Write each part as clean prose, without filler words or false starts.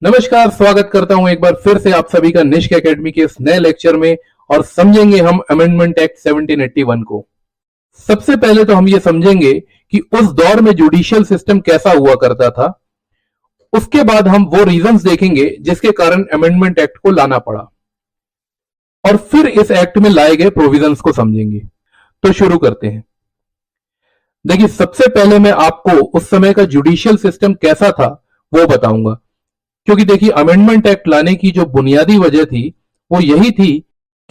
नमस्कार, स्वागत करता हूं एक बार फिर से आप सभी का निष्क एकेडमी के इस नए लेक्चर में। और समझेंगे हम अमेंडमेंट एक्ट 1781 को। सबसे पहले तो हम ये समझेंगे कि उस दौर में जुडिशियल सिस्टम कैसा हुआ करता था। उसके बाद हम वो रीजंस देखेंगे जिसके कारण अमेंडमेंट एक्ट को लाना पड़ा, और फिर इस एक्ट में लाए गए प्रोविजंस को समझेंगे। तो शुरू करते हैं। देखिए, सबसे पहले मैं आपको उस समय का जुडिशियल सिस्टम कैसा था वो बताऊंगा, क्योंकि देखिए अमेंडमेंट एक्ट लाने की जो बुनियादी वजह थी वो यही थी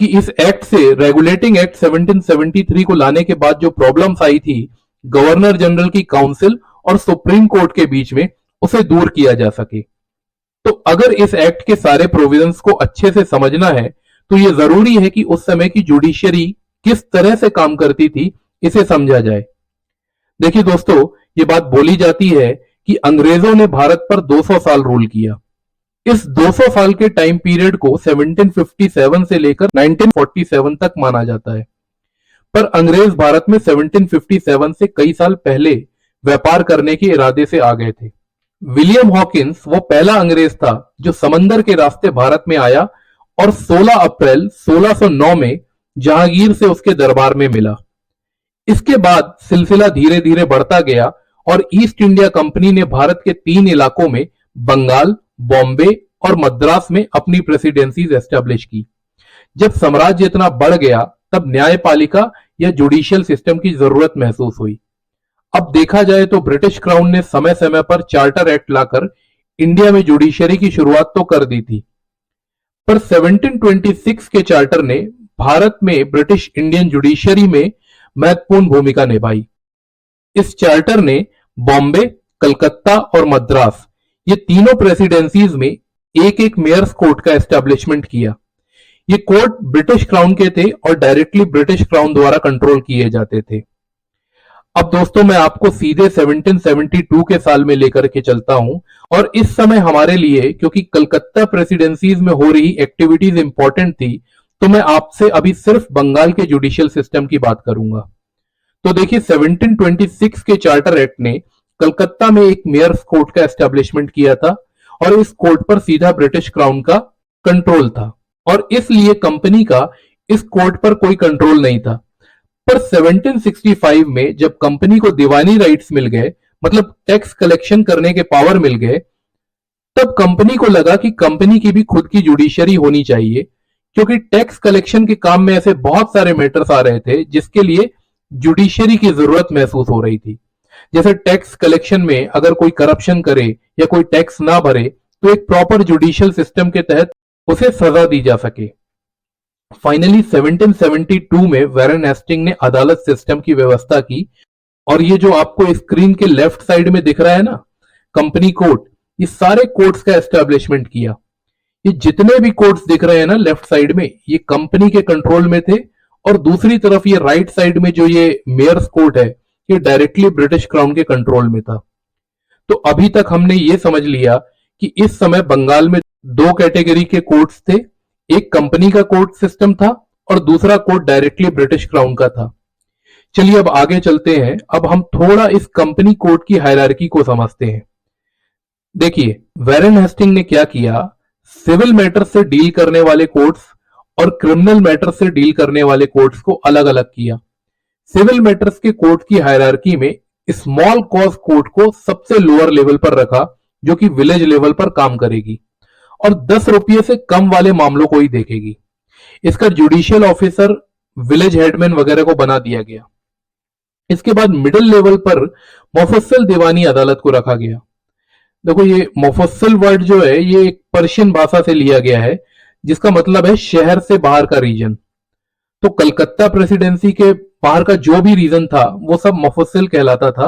कि इस एक्ट से रेगुलेटिंग एक्ट 1773 को लाने के बाद जो प्रॉब्लम्स आई थी गवर्नर जनरल की काउंसिल और सुप्रीम कोर्ट के बीच में, उसे दूर किया जा सके। तो अगर इस एक्ट के सारे प्रोविजंस को अच्छे से समझना है तो यह जरूरी है कि उस समय की जुडिशियरी किस तरह से काम करती थी इसे समझा जाए। देखिए दोस्तों, ये बात बोली जाती है कि अंग्रेजों ने भारत पर 200 साल रूल किया। इस 200 साल के टाइम पीरियड को 1757 से लेकर 1947 तक माना जाता है, पर अंग्रेज भारत में 1757 से कई साल पहले व्यापार करने के इरादे से आ गए थे। विलियम हॉकिंस वो पहला अंग्रेज था जो समंदर के रास्ते भारत में आया और 16 अप्रैल 1609 में जहांगीर से उसके दरबार में मिला। इसके बाद सिलसिला धीरे धीरे बढ़ता गया और ईस्ट इंडिया कंपनी ने भारत के 3 इलाकों में बंगाल, बॉम्बे और मद्रास में अपनी प्रेसिडेंसीज एस्टेब्लिश की। जब साम्राज्य इतना बढ़ गया तब न्यायपालिका या जुडिशियल सिस्टम की जरूरत महसूस हुई। अब देखा जाए तो ब्रिटिश क्राउन ने समय समय पर चार्टर एक्ट लाकर इंडिया में जुडिशरी की शुरुआत तो कर दी थी, पर 1726 के चार्टर ने भारत में ब्रिटिश इंडियन जुडिशरी में महत्वपूर्ण भूमिका निभाई। इस चार्टर ने बॉम्बे, कलकत्ता और मद्रास, ये तीनों प्रेसिडेंसीज में एक एक मेयर्स कोर्ट का एस्टेब्लिशमेंट किया। ये कोर्ट ब्रिटिश क्राउन के थे और डायरेक्टली ब्रिटिश क्राउन द्वारा कंट्रोल किए जाते थे। अब दोस्तों, मैं आपको सीधे 1772 के साल में लेकर के चलता हूं, और इस समय हमारे लिए क्योंकि कलकत्ता प्रेसिडेंसीज में हो रही एक्टिविटीज इंपॉर्टेंट थी, तो मैं आपसे अभी सिर्फ बंगाल के जुडिशियल सिस्टम की बात करूंगा। तो देखिए, 1726 के चार्टर एक्ट ने कलकत्ता में एक मेयर्स कोर्ट का एस्टेब्लिशमेंट किया था, और इस कोर्ट पर सीधा ब्रिटिश क्राउन का कंट्रोल था, और इसलिए कंपनी का इस कोर्ट पर कोई कंट्रोल नहीं था। पर 1765 में जब कंपनी को दीवानी राइट्स मिल गए, मतलब टैक्स कलेक्शन करने के पावर मिल गए, तब कंपनी को लगा कि कंपनी की भी खुद की जुडिशरी होनी चाहिए, क्योंकि टैक्स कलेक्शन के काम में ऐसे बहुत सारे मैटर्स आ रहे थे जिसके लिए जुडिशरी की जरूरत महसूस हो रही थी। जैसे टैक्स कलेक्शन में अगर कोई करप्शन करे या कोई टैक्स ना भरे तो एक प्रॉपर जुडिशियल सिस्टम के तहत उसे सजा दी जा सके। फाइनली 1772 में वैरन हेस्टिंग ने अदालत सिस्टम की व्यवस्था की, और ये जो आपको स्क्रीन के लेफ्ट साइड में दिख रहा है ना, कंपनी कोर्ट, ये सारे कोर्ट्स का एस्टेब्लिशमेंट किया। ये जितने भी कोर्ट्स दिख रहे हैं ना लेफ्ट साइड में, ये कंपनी के कंट्रोल में थे, और दूसरी तरफ ये राइट साइड में जो ये मेयर्स कोर्ट है, ये डायरेक्टली ब्रिटिश क्राउन के कंट्रोल में था। तो अभी तक हमने ये समझ लिया कि इस समय बंगाल में 2 कैटेगरी के कोर्ट्स थे, एक कंपनी का कोर्ट सिस्टम था और दूसरा कोर्ट डायरेक्टली ब्रिटिश क्राउन का था। चलिए अब आगे चलते हैं। अब हम थोड़ा इस कंपनी कोर्ट की हायरार्की को समझते हैं। देखिए, वैरन हेस्टिंग ने क्या किया, सिविल मैटर से डील करने वाले कोर्ट्स और क्रिमिनल मैटर से डील करने वाले कोर्ट्स को अलग अलग किया। सिविल मैटर्स के कोर्ट की हायरार्की में स्मॉल कॉज कोर्ट को सबसे लोअर लेवल पर रखा, जो कि विलेज लेवल पर काम करेगी और 10 रुपये से कम वाले मामलों को ही देखेगी। इसका जुडिशियल ऑफिसर विलेज हेडमैन वगैरह को बना दिया गया। इसके बाद मिडिल लेवल पर मुफस्सिल दीवानी अदालत को रखा गया। देखो, ये मुफस्सिल वर्ड जो है ये एक पर्शियन भाषा से लिया गया है, जिसका मतलब है शहर से बाहर का रीजन। तो कलकत्ता प्रेसिडेंसी के बाहर का जो भी रीजन था वो सब मुफस्सिल कहलाता था,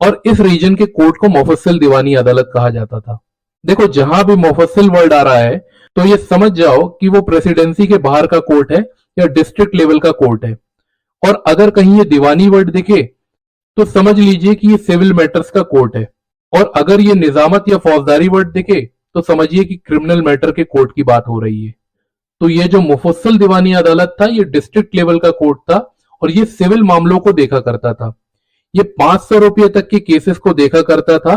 और इस रीजन के कोर्ट को मुफस्सिल दीवानी अदालत कहा जाता था। देखो, जहां भी मुफस्सिल वर्ड आ रहा है तो ये समझ जाओ कि वो प्रेसिडेंसी के बाहर का कोर्ट है या डिस्ट्रिक्ट लेवल का कोर्ट है, और अगर कहीं ये दीवानी वर्ड दिखे तो समझ लीजिए कि ये सिविल मैटर्स का कोर्ट है, और अगर ये निजामत या फौजदारी वर्ड दिखे तो समझिए कि क्रिमिनल मैटर के कोर्ट की बात हो रही है। तो ये जो मुफस्सिल दीवानी अदालत था ये डिस्ट्रिक्ट लेवल का कोर्ट था, और ये सिविल मामलों को देखा करता था। ये 500 रुपये तक के केसेस को देखा करता था,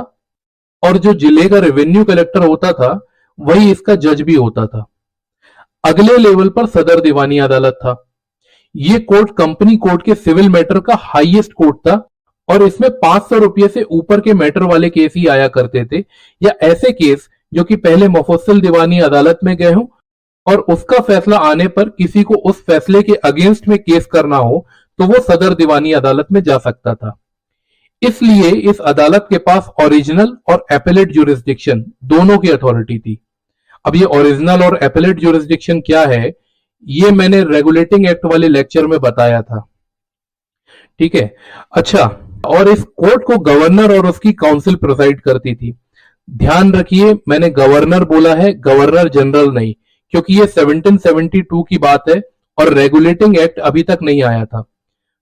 और जो जिले का रेवेन्यू कलेक्टर होता था वही इसका जज भी होता था। अगले लेवल पर सदर दीवानी अदालत था। ये कोर्ट कंपनी कोर्ट के सिविल मैटर का हाईएस्ट कोर्ट था और इसमें 500 रुपये से ऊपर के मैटर वाले केस ही आया करते थे, या ऐसे केस जो कि पहले मुफस्सिल दीवानी अदालत में गए हों और उसका फैसला आने पर किसी को उस फैसले के अगेंस्ट में केस करना हो तो वो सदर दीवानी अदालत में जा सकता था। इसलिए इस अदालत के पास ओरिजिनल और एपेलेट ज्यूरिसडिक्शन दोनों की अथॉरिटी थी। अब ये ओरिजिनल और एपेलेट ज्यूरिसडिक्शन क्या है, ये मैंने रेगुलेटिंग एक्ट वाले लेक्चर में बताया था। ठीक है, अच्छा, और इस कोर्ट को गवर्नर और उसकी काउंसिल प्रिसाइड करती थी। ध्यान रखिए, मैंने गवर्नर बोला है, गवर्नर जनरल नहीं, क्योंकि ये 1772 की बात है और रेगुलेटिंग एक्ट अभी तक नहीं आया था।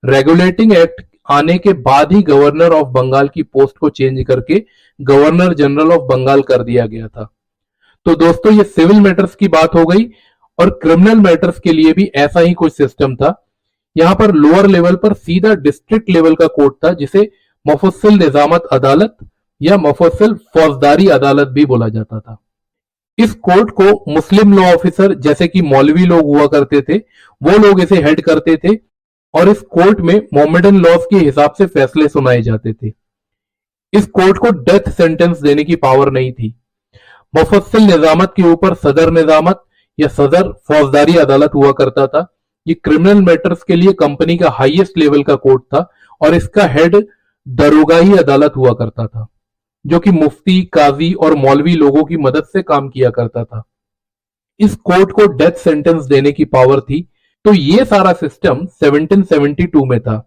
रेगुलेटिंग एक्ट आने के बाद ही गवर्नर ऑफ बंगाल की पोस्ट को चेंज करके गवर्नर जनरल ऑफ बंगाल कर दिया गया था। तो दोस्तों, ये सिविल मैटर्स की बात हो गई और क्रिमिनल मैटर्स के लिए भी ऐसा ही कुछ सिस्टम था। यहां पर लोअर लेवल पर सीधा डिस्ट्रिक्ट लेवल का कोर्ट था, जिसे मुफस्सिल निजामत अदालत या मुफस्सिल फौजदारी अदालत भी बोला जाता था। इस कोर्ट को मुस्लिम लॉ ऑफिसर जैसे कि मौलवी लोग हुआ करते थे, वो लोग इसे हेड करते थे और इस कोर्ट में मोहम्मदन लॉज के हिसाब से फैसले सुनाए जाते थे। इस कोर्ट को डेथ सेंटेंस देने की पावर नहीं थी। मुफस्सिल निजामत के ऊपर सदर निजामत या सदर फौजदारी अदालत हुआ करता था। ये क्रिमिनल मैटर्स के लिए कंपनी का हाईएस्ट लेवल का कोर्ट था और इसका हेड दरोगाही अदालत हुआ करता था, जो कि मुफ्ती, काजी और मौलवी लोगों की मदद से काम किया करता था। इस कोर्ट को डेथ सेंटेंस देने की पावर थी। तो ये सारा सिस्टम 1772 में था।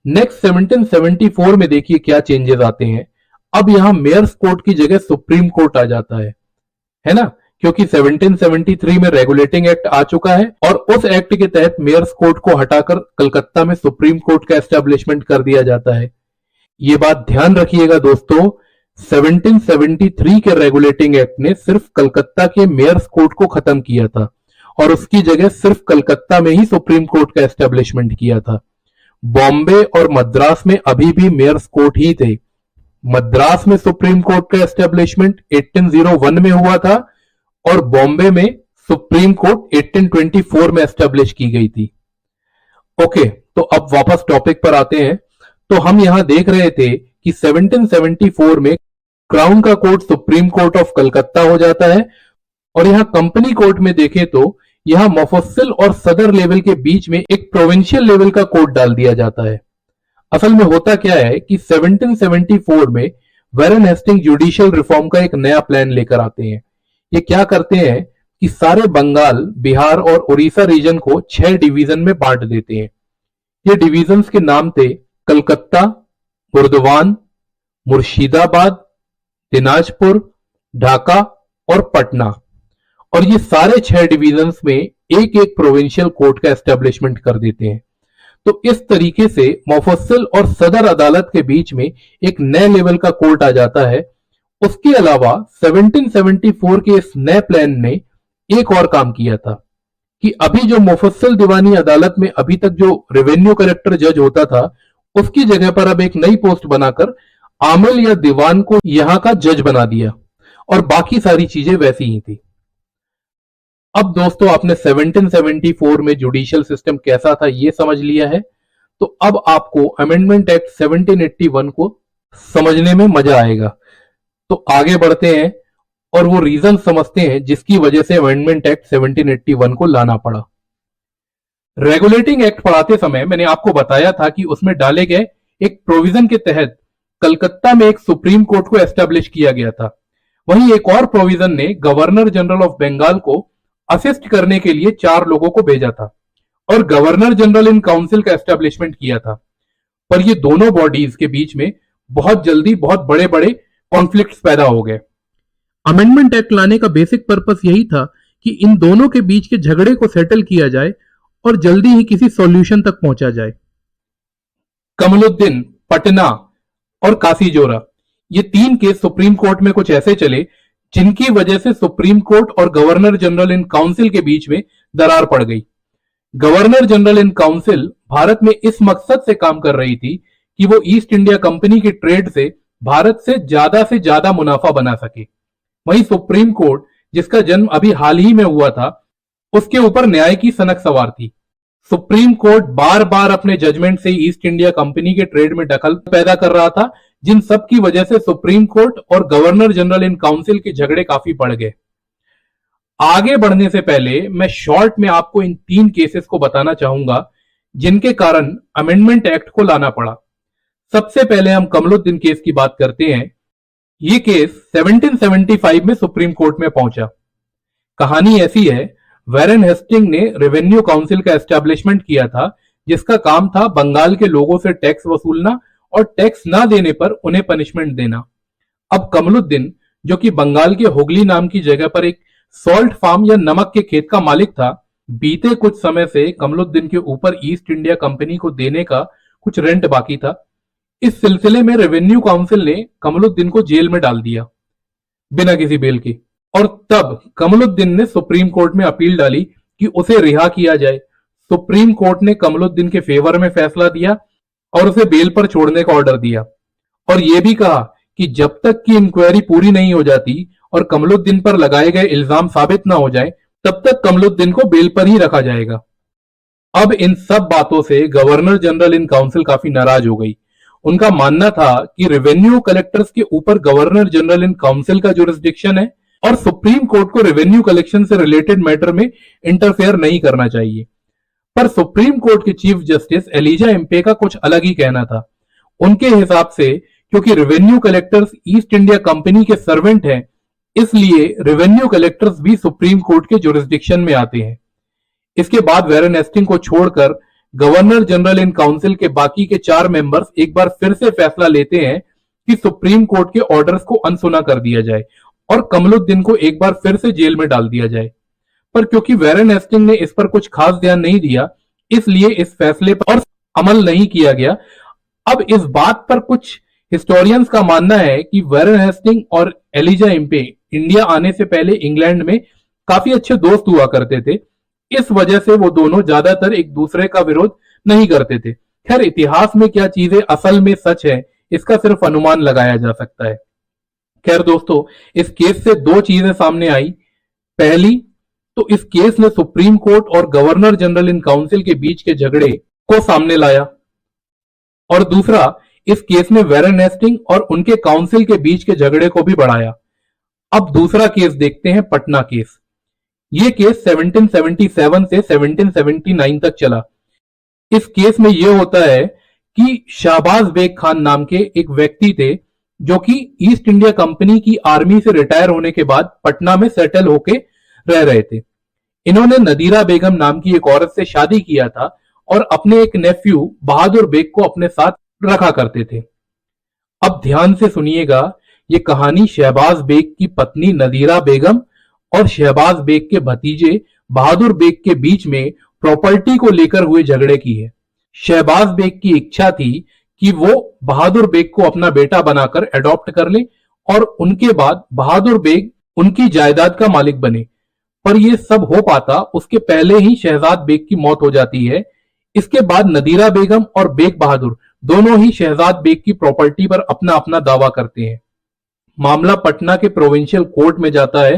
नेक्स्ट 1774 में देखिए क्या चेंजेस आते हैं। अब यहां मेयर्स कोर्ट की जगह सुप्रीम कोर्ट आ जाता है ना, क्योंकि 1773 में रेगुलेटिंग एक्ट आ चुका है और उस एक्ट के तहत मेयर्स कोर्ट को हटाकर कलकत्ता में सुप्रीम कोर्ट का एस्टेब्लिशमेंट कर दिया जाता है। ये बात ध्यान रखिएगा दोस्तों, 1773 के रेगुलेटिंग एक्ट ने सिर्फ कलकत्ता के मेयर्स कोर्ट को खत्म किया था और उसकी जगह सिर्फ कलकत्ता में ही सुप्रीम कोर्ट का एस्टेब्लिशमेंट किया था। बॉम्बे और मद्रास में अभी भी मेयर्स कोर्ट ही थे। मद्रास में सुप्रीम कोर्ट का एस्टेब्लिशमेंट 1801 में हुआ था और बॉम्बे में सुप्रीम कोर्ट 1824 में एस्टेब्लिश की गई थी। ओके, तो अब वापस टॉपिक पर आते हैं। तो हम यहां देख रहे थे कि 1774 में क्राउन का court supreme court of Calcutta हो जाता है और यहां कंपनी कोर्ट में देखें तो यहां मुफस्सिल और सदर लेवल के बीच में एक प्रोविंशियल लेवल का कोर्ट डाल दिया जाता है। असल में होता क्या है कि 1774 में वैरन हेस्टिंग जुडिशियल रिफॉर्म का एक नया प्लान लेकर आते हैं। ये क्या करते हैं कि सारे बंगाल, बिहार और उड़ीसा रीजन को 6 डिवीजन में बांट देते हैं। ये डिवीजन्स के नाम थे कलकत्ता, बुर्दवान, मुर्शिदाबाद, दिनाजपुर, ढाका और पटना। और ये सारे 6 डिवीजन्स में एक एक प्रोविंशियल कोर्ट का एस्टेब्लिशमेंट कर देते हैं। तो इस तरीके से मुफस्सिल और सदर अदालत के बीच में एक नए लेवल का कोर्ट आ जाता है। उसके अलावा 1774 के इस नए प्लान ने एक और काम किया था कि अभी जो मुफस्सिल दीवानी अदालत में अभी तक जो रेवेन्यू कलेक्टर जज होता था, उसकी जगह पर अब एक नई पोस्ट बनाकर आमिल या दीवान को यहां का जज बना दिया और बाकी सारी चीजें वैसी ही थी। अब दोस्तों, आपने 1774 में जुडिशियल सिस्टम कैसा था ये समझ लिया है, तो अब आपको अमेंडमेंट एक्ट 1781 को समझने में मजा आएगा। तो आगे बढ़ते हैं और वो रीजन समझते हैं जिसकी वजह से अमेंडमेंट एक्ट 1781 को लाना पड़ा। रेगुलेटिंग एक्ट पढ़ाते समय मैंने आपको बताया था कि उसमें डाले गए एक प्रोविजन के तहत कलकत्ता में एक सुप्रीम कोर्ट को एस्टेब्लिश किया गया था। वहीं एक और प्रोविजन ने गवर्नर जनरल ऑफ बंगाल को असिस्ट करने के लिए 4 लोगों को भेजा था और गवर्नर जनरल इन काउंसिल का एस्टेब्लिशमेंट किया था। पर ये दोनों बॉडीज के बीच में बहुत जल्दी बहुत बड़े बड़े कॉन्फ्लिक्ट्स पैदा हो गए। अमेंडमेंट एक्ट लाने का बेसिक पर्पस यही था कि इन दोनों के बीच के झगड़े को सेटल किया जाए और जल्दी ही किसी सॉल्यूशन तक पहुंचा जाए। कमलुद्दीन, पटना और कासीजोरा, ये 3 केस सुप्रीम कोर्ट में कुछ ऐसे चले जिनकी वजह से सुप्रीम कोर्ट और गवर्नर जनरल इन काउंसिल के बीच में दरार पड़ गई। Governor general in council Bharat में इस मकसद से काम कर रही थी कि वो ईस्ट इंडिया कंपनी की ट्रेड से भारत से ज्यादा मुनाफा बना सके। वहीं सुप्रीम कोर्ट, जिसका जन्म अभी हाल ही में हुआ था, उसके ऊपर न्याय की सनक सवार थी। सुप्रीम कोर्ट बार बार अपने जजमेंट से ईस्ट इंडिया कंपनी के ट्रेड में दखल पैदा कर रहा था, जिन सब की वजह से सुप्रीम कोर्ट और गवर्नर जनरल इन काउंसिल के झगड़े काफी बढ़ गए। आगे बढ़ने से पहले मैं शॉर्ट में आपको इन 3 केसेस को बताना चाहूंगा जिनके कारण अमेंडमेंट एक्ट को लाना पड़ा। सबसे पहले हम कमरुद्दीन केस की बात करते हैं। ये केस 1775 में सुप्रीम कोर्ट में पहुंचा। कहानी ऐसी है, वैरेन हेस्टिंग ने रेवेन्यू काउंसिल का एस्टैब्लिशमेंट किया था, जिसका काम था बंगाल के लोगों से टैक्स वसूलना और टैक्स ना देने पर उन्हें पनिशमेंट देना। अब कमरुद्दीन, जो कि बंगाल के हुगली नाम की जगह पर एक सॉल्ट फार्म या नमक के खेत का मालिक था, बीते कुछ समय से कमरुद्दीन के ऊपर ईस्ट इंडिया कंपनी को देने का कुछ रेंट बाकी था। इस सिलसिले में रेवेन्यू काउंसिल ने कमरुद्दीन को जेल में डाल दिया बिना किसी बेल के। और तब कमरुद्दीन ने सुप्रीम कोर्ट में अपील डाली कि उसे रिहा किया जाए। सुप्रीम कोर्ट ने कमरुद्दीन के फेवर में फैसला दिया और उसे बेल पर छोड़ने का ऑर्डर दिया, और यह भी कहा कि जब तक की इंक्वायरी पूरी नहीं हो जाती और कमरुद्दीन पर लगाए गए इल्जाम साबित ना हो जाए, तब तक कमरुद्दीन को बेल पर ही रखा जाएगा। अब इन सब बातों से गवर्नर जनरल इन काउंसिल काफी नाराज हो गई। उनका मानना था कि रेवेन्यू कलेक्टर्स के ऊपर गवर्नर जनरल इन काउंसिल का जुरिस्डिक्शन है और सुप्रीम कोर्ट को रेवेन्यू कलेक्शन से रिलेटेड मैटर में इंटरफेयर नहीं करना चाहिए। पर सुप्रीम कोर्ट के चीफ जस्टिस एलिजा इम्पे का कुछ अलग ही कहना था। उनके हिसाब से क्योंकि revenue collectors East India Company के सर्वेंट हैं, इसलिए रेवेन्यू कलेक्टर्स भी सुप्रीम कोर्ट के जुरिस्डिक्शन में आते हैं। इसके बाद वैरेन हेस्टिंग को छोड़कर गवर्नर जनरल इन काउंसिल के बाकी के 4 मेंबर्स एक बार फिर से फैसला लेते हैं कि सुप्रीम कोर्ट के ऑर्डर्स को अनसुना कर दिया जाए और कमरुद्दीन को एक बार फिर से जेल में डाल दिया जाए। पर क्योंकि वैरेन हेस्टिंग ने इस पर कुछ खास ध्यान नहीं दिया, इसलिए इस फैसले पर अमल नहीं किया गया। अब इस बात पर कुछ हिस्टोरियंस का मानना है कि वैरेन हेस्टिंग और एलिजा इम्पे इंडिया आने से पहले इंग्लैंड में काफी अच्छे दोस्त हुआ करते थे। इस वजह से वो दोनों ज्यादातर एक दूसरे का विरोध नहीं करते थे। खैर, इतिहास में क्या चीजें असल में सच है, इसका सिर्फ अनुमान लगाया जा सकता है। खैर दोस्तों, इस केस से 2 चीजें सामने आई। पहली तो इस केस ने सुप्रीम कोर्ट और गवर्नर जनरल इन काउंसिल के बीच के झगड़े को सामने लाया, और दूसरा, इस केस ने वैरेन हेस्टिंग और उनके काउंसिल के बीच के झगड़े को भी बढ़ाया। अब दूसरा केस देखते हैं, पटना केस। यह केस 1777 से 1779 तक चला। इस केस में यह होता है कि शाहबाज बेग खान नाम के एक व्यक्ति थे, जो कि ईस्ट इंडिया कंपनी की आर्मी से रिटायर होने के बाद पटना में सेटल होके रह रहे थे। इन्होंने नदीरा बेगम नाम की एक औरत से शादी किया था और अपने एक नेफ्यू बहादुर बेग को अपने साथ रखा करते थे। अब ध्यान से सुनिएगा, ये कहानी शहबाज बेग की पत्नी नदीरा बेगम और शहबाज बेग के भतीजे बहादुर बेग के बीच में प्रॉपर्टी को लेकर हुए झगड़े की है। शहबाज बेग की इच्छा थी कि वो बहादुर बेग को अपना बेटा बनाकर एडॉप्ट कर ले और उनके बाद बहादुर बेग उनकी जायदाद का मालिक बने। पर यह सब हो पाता उसके पहले ही शहजाद बेग की मौत हो जाती है। इसके बाद नदीरा बेगम और बेग बहादुर दोनों ही शहजाद बेग की प्रॉपर्टी पर अपना अपना दावा करते हैं। मामला पटना के प्रोविंशियल कोर्ट में जाता है।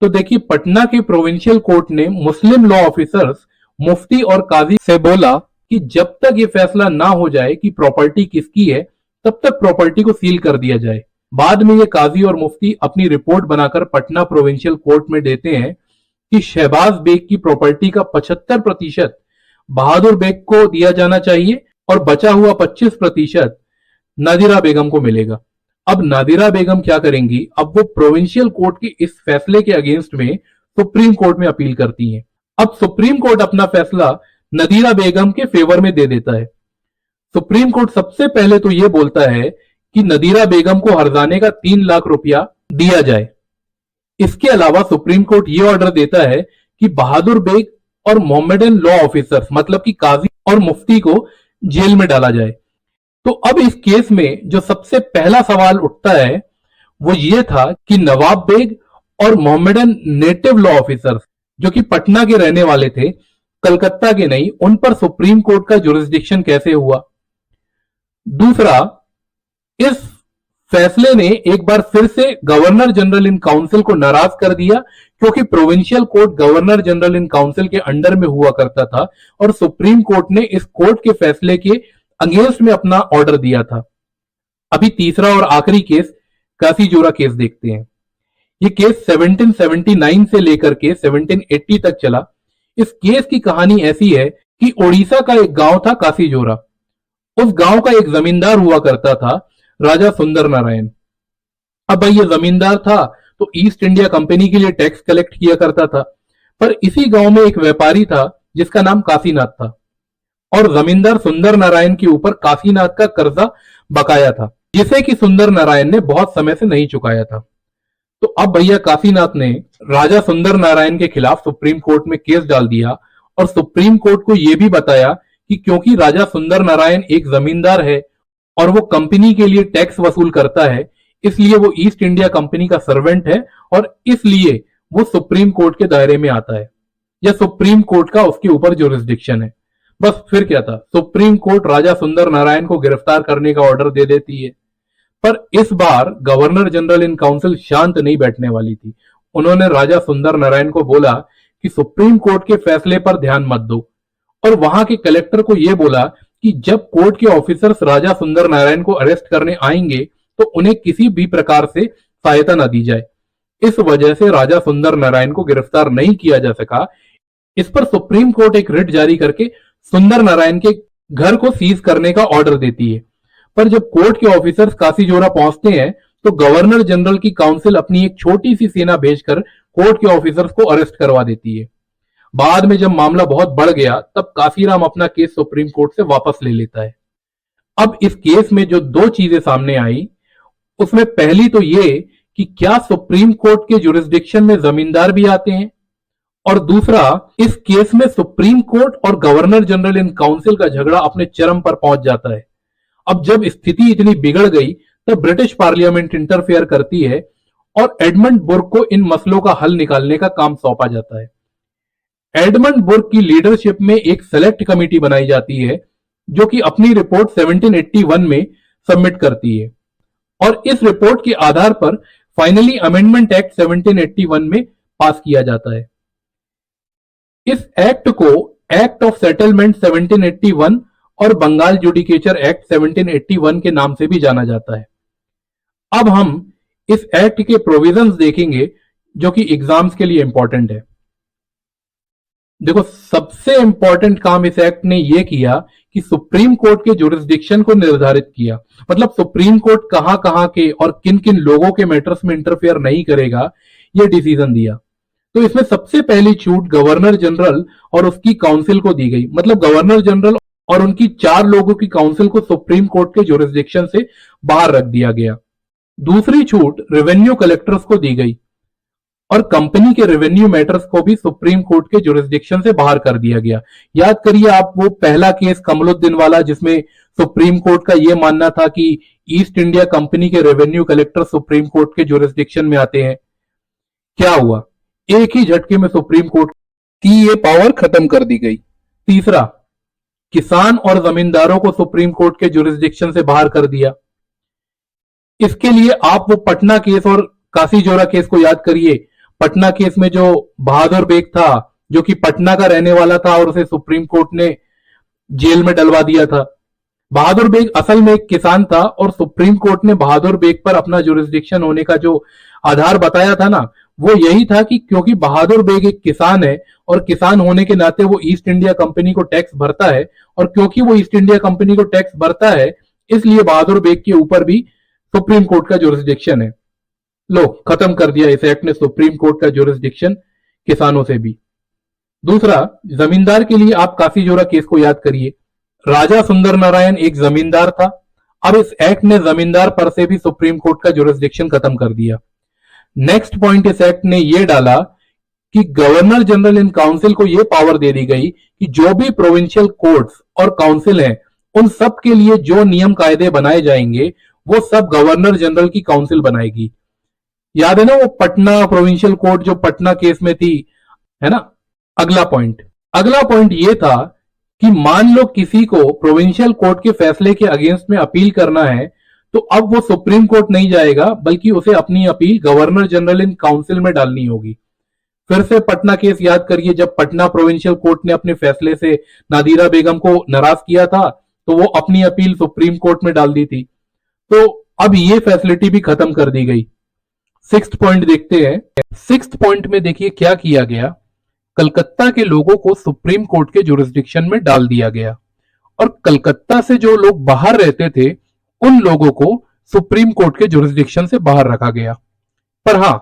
तो देखिए, पटना के प्रोविंशियल कोर्ट ने मुस्लिम लॉ ऑफिसर्स मुफ्ती और काजी से बोला कि जब तक ये फैसला ना हो जाए कि प्रॉपर्टी किसकी है, तब तक प्रॉपर्टी को सील कर दिया जाए। बाद में ये काजी और मुफ्ती अपनी रिपोर्ट बनाकर पटना प्रोविंशियल कोर्ट में देते हैं कि शहबाज बेग की प्रॉपर्टी का 75% बहादुर बेग को दिया जाना चाहिए और बचा हुआ 25% नादिरा बेगम को मिलेगा। अब नादिरा बेगम क्या करेंगी? अब वो प्रोविंशियल कोर्ट के इस फैसले के अगेंस्ट में सुप्रीम कोर्ट में अपील करती हैं। अब सुप्रीम कोर्ट अपना फैसला नदीरा बेगम के फेवर में दे देता है। सुप्रीम कोर्ट सबसे पहले तो यह बोलता है कि नदीरा बेगम को हर्जाने का 3 लाख रुपया दिया जाए। इसके अलावा सुप्रीम कोर्ट यह ऑर्डर देता है कि बहादुर बेग और मोहम्मदन लॉ ऑफिसर्स मतलब कि काजी और मुफ्ती को जेल में डाला जाए। तो अब इस केस में जो सबसे पहला सवाल उठता है वो ये था कि नवाब बेग और मोहम्मदन नेटिव लॉ ऑफिसर्स जो कि पटना के रहने वाले थे, कलकत्ता के नहीं, उन पर सुप्रीम कोर्ट का जुरिस्डिक्शन कैसे हुआ। दूसरा, इस फैसले ने एक बार फिर से गवर्नर जनरल इन काउंसिल को नाराज कर दिया, क्योंकि provincial court governor general in council के अंडर में हुआ करता था और सुप्रीम कोर्ट ने इस कोर्ट के फैसले के अगेंस्ट में अपना ऑर्डर दिया था। अभी तीसरा और आखिरी केस कासीजोरा केस देखते हैं। ये केस 1779 से लेकर के 1780 तक चला। इस केस की कहानी ऐसी है कि ओडिशा का एक गांव था कासीजोरा। उस गांव का एक जमींदार हुआ करता था, राजा सुंदर नारायण। अब भाई ये जमींदार था तो ईस्ट इंडिया कंपनी के लिए टैक्स कलेक्ट किया करता था, पर इसी गांव में एक व्यापारी था जिसका नाम काशीनाथ था, और जमींदार सुंदर नारायण के ऊपर काशीनाथ का कर्जा बकाया था, जिसे कि सुंदर नारायण ने बहुत समय से नहीं चुकाया था। तो अब भैया काशीनाथ ने राजा सुंदर नारायण के खिलाफ सुप्रीम कोर्ट में केस डाल दिया और सुप्रीम कोर्ट को यह भी बताया कि क्योंकि राजा सुंदर नारायण एक जमींदार है और वो कंपनी के लिए टैक्स वसूल करता है, इसलिए वो ईस्ट इंडिया कंपनी का सर्वेंट है और इसलिए वो सुप्रीम कोर्ट के दायरे में आता है, या सुप्रीम कोर्ट का उसके ऊपर जुरिस्डिक्शन है। बस फिर क्या था, सुप्रीम कोर्ट राजा सुंदर नारायण को गिरफ्तार करने का ऑर्डर दे देती है। पर इस बार गवर्नर जनरल इन काउंसिल शांत नहीं बैठने वाली थी। उन्होंने राजा सुंदर नारायण को बोला कि सुप्रीम कोर्ट के फैसले पर ध्यान मत दो, और वहां के कलेक्टर को यह बोला कि जब कोर्ट के ऑफिसर्स राजा सुंदर नारायण को अरेस्ट करने आएंगे तो उन्हें किसी भी प्रकार से सहायता न दी जाए। इस वजह से राजा सुंदर नारायण को गिरफ्तार नहीं किया जा सका। इस पर सुप्रीम कोर्ट एक रिट जारी करके सुंदर नारायण के घर को सीज करने का ऑर्डर देती है। पर जब कोर्ट के ऑफिसर्स कासीजोरा पहुंचते हैं तो गवर्नर जनरल की काउंसिल अपनी एक छोटी सी सेना भेजकर कोर्ट के ऑफिसर्स को अरेस्ट करवा देती है। बाद में जब मामला बहुत बढ़ गया तब काशीराम अपना केस सुप्रीम कोर्ट से वापस ले लेता है। अब इस केस में जो दो चीजें सामने आई, उसमें पहली तो ये कि क्या सुप्रीम कोर्ट के जुरिस्डिक्शन में जमींदार भी आते हैं, और दूसरा इस केस में सुप्रीम कोर्ट और गवर्नर जनरल इन काउंसिल का झगड़ा अपने चरम पर पहुंच जाता है। अब जब स्थिति इतनी बिगड़ गई तब ब्रिटिश पार्लियामेंट इंटरफेयर करती है और एडमंड बुर्क को इन मसलों का हल निकालने का काम सौंपा जाता है। एडमंड बुर्क की लीडरशिप में एक सेलेक्ट कमेटी बनाई जाती है जो कि अपनी रिपोर्ट 1781 में सबमिट करती है, और इस रिपोर्ट के आधार पर फाइनली अमेंडमेंट एक्ट 1781 में पास किया जाता है। इस एक्ट को एक्ट ऑफ सेटलमेंट 1781 और बंगाल जुडिकेचर एक्ट 1781 के नाम से भी जाना जाता है। अब हम इस एक्ट के प्रोविजंस देखेंगे जो कि एग्जाम्स के लिए इंपॉर्टेंट है। देखो, सबसे इंपॉर्टेंट काम इस एक्ट ने यह किया कि सुप्रीम कोर्ट के जुरिस्डिक्शन को निर्धारित किया। मतलब सुप्रीम कोर्ट कहां कहां के और किन किन लोगों के मैटर्स में इंटरफेयर नहीं करेगा, यह डिसीजन दिया। तो इसमें सबसे पहली छूट गवर्नर जनरल और उसकी काउंसिल को दी गई। मतलब गवर्नर जनरल और उनकी 4 लोगों की काउंसिल को सुप्रीम कोर्ट के जुरिस्डिक्शन से बाहर रख दिया गया। दूसरी छूट रेवेन्यू कलेक्टर्स को दी गई और कंपनी के रेवेन्यू मैटर्स को भी सुप्रीम कोर्ट के जुरिस्डिक्शन से बाहर कर दिया गया। याद करिए आप वो पहला केस कमलुद्दीन वाला, जिसमें सुप्रीम कोर्ट का यह मानना था कि ईस्ट इंडिया कंपनी के रेवेन्यू कलेक्टर सुप्रीम कोर्ट के जुरिस्डिक्शन में आते हैं। क्या हुआ, एक ही झटके में सुप्रीम कोर्ट की ये पावर खत्म कर दी गई। तीसरा, किसान और जमींदारों को सुप्रीम कोर्ट के जुरिस्डिक्शन से बाहर कर दिया। इसके लिए आप वो पटना केस और कासीजोरा केस को याद करिए। पटना केस में जो बहादुर बेग था, जो कि पटना का रहने वाला था और उसे सुप्रीम कोर्ट ने जेल में डलवा दिया था। बहादुर बेग असल में एक किसान था और सुप्रीम कोर्ट ने बहादुर बेग पर अपना जुरिस्डिक्शन होने का जो आधार बताया था ना, वो यही था कि क्योंकि बहादुर बेग एक किसान है और किसान होने के नाते वो ईस्ट इंडिया कंपनी को टैक्स भरता है, और क्योंकि वो ईस्ट इंडिया कंपनी को टैक्स भरता है इसलिए बहादुर बेग के ऊपर भी सुप्रीम कोर्ट का जुरिस्डिक्शन है। लो, खत्म कर दिया इस एक्ट ने सुप्रीम कोर्ट का जुरिस्डिक्शन किसानों से भी। दूसरा, जमींदार के लिए आप कासीजोरा केस को याद करिए। राजा सुंदर नारायण एक जमींदार था। अब इस एक्ट ने जमींदार पर से भी सुप्रीम कोर्ट का जुरिस्डिक्शन खत्म कर दिया। नेक्स्ट पॉइंट इस एक्ट ने यह डाला कि गवर्नर जनरल इन काउंसिल को यह पावर दे दी गई कि जो भी प्रोविंशियल कोर्ट्स और काउंसिल हैं, उन सब के लिए जो नियम कायदे बनाए जाएंगे वो सब गवर्नर जनरल की काउंसिल बनाएगी। याद है ना वो पटना प्रोविंशियल कोर्ट जो पटना केस में थी, है ना। अगला पॉइंट ये था कि मान लो किसी को प्रोविंशियल कोर्ट के फैसले के अगेंस्ट में अपील करना है तो अब वो सुप्रीम कोर्ट नहीं जाएगा, बल्कि उसे अपनी appeal governor general in council में डालनी होगी। फिर से पटना केस याद करिए, जब पटना प्रोविंशियल कोर्ट ने अपने फैसले से नादिरा बेगम को नाराज किया था, तो वो अपनी अपील सुप्रीम कोर्ट में डाल दी थी। तो अब ये फैसिलिटी भी खत्म कर दी गई। सिक्स्थ पॉइंट देखते हैं। सिक्स्थ पॉइंट में देखिए क्या किया गया। कलकत्ता के लोगों को सुप्रीम कोर्ट के जुरिस्डिक्शन में डाल दिया गया और कलकत्ता से जो लोग बाहर रहते थे उन लोगों को सुप्रीम कोर्ट के जुरिस्डिक्शन से बाहर रखा गया। पर हां,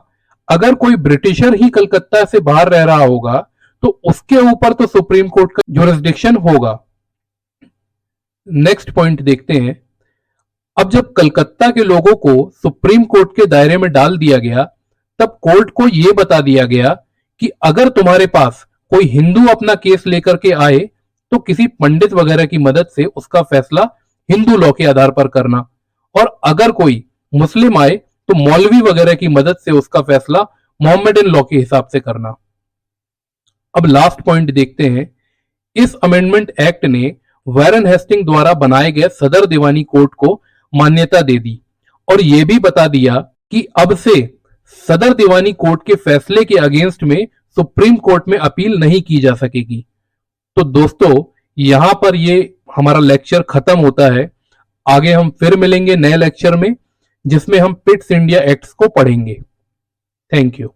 अगर कोई ब्रिटिशर ही कलकत्ता से बाहर रह रहा होगा तो उसके ऊपर तो सुप्रीम कोर्ट का जुरिस्डिक्शन होगा। नेक्स्ट पॉइंट देखते हैं। अब जब कलकत्ता के लोगों को सुप्रीम कोर्ट के दायरे में डाल दिया गया, तब कोर्ट को यह बता दिया गया कि अगर तुम्हारे पास कोई हिंदू अपना केस लेकर के आए तो किसी पंडित वगैरह की मदद से उसका फैसला हिंदू लॉ के आधार पर करना, और अगर कोई मुस्लिम आए तो मौलवी वगैरह की मदद से उसका फैसला मोहम्मदन लॉ के हिसाब से करना। अब लास्ट पॉइंट देखते हैं। इस अमेंडमेंट एक्ट ने वारेन हेस्टिंग द्वारा बनाए गए सदर दीवानी कोर्ट को मान्यता दे दी और यह भी बता दिया कि अब से सदर दीवानी कोर्ट के फैसले के अगेंस्ट में सुप्रीम कोर्ट में अपील नहीं की जा सकेगी। तो दोस्तों, यहां पर ये हमारा लेक्चर खत्म होता है। आगे हम फिर मिलेंगे नए लेक्चर में, जिसमें हम पिट्स इंडिया एक्ट्स को पढ़ेंगे। Thank you.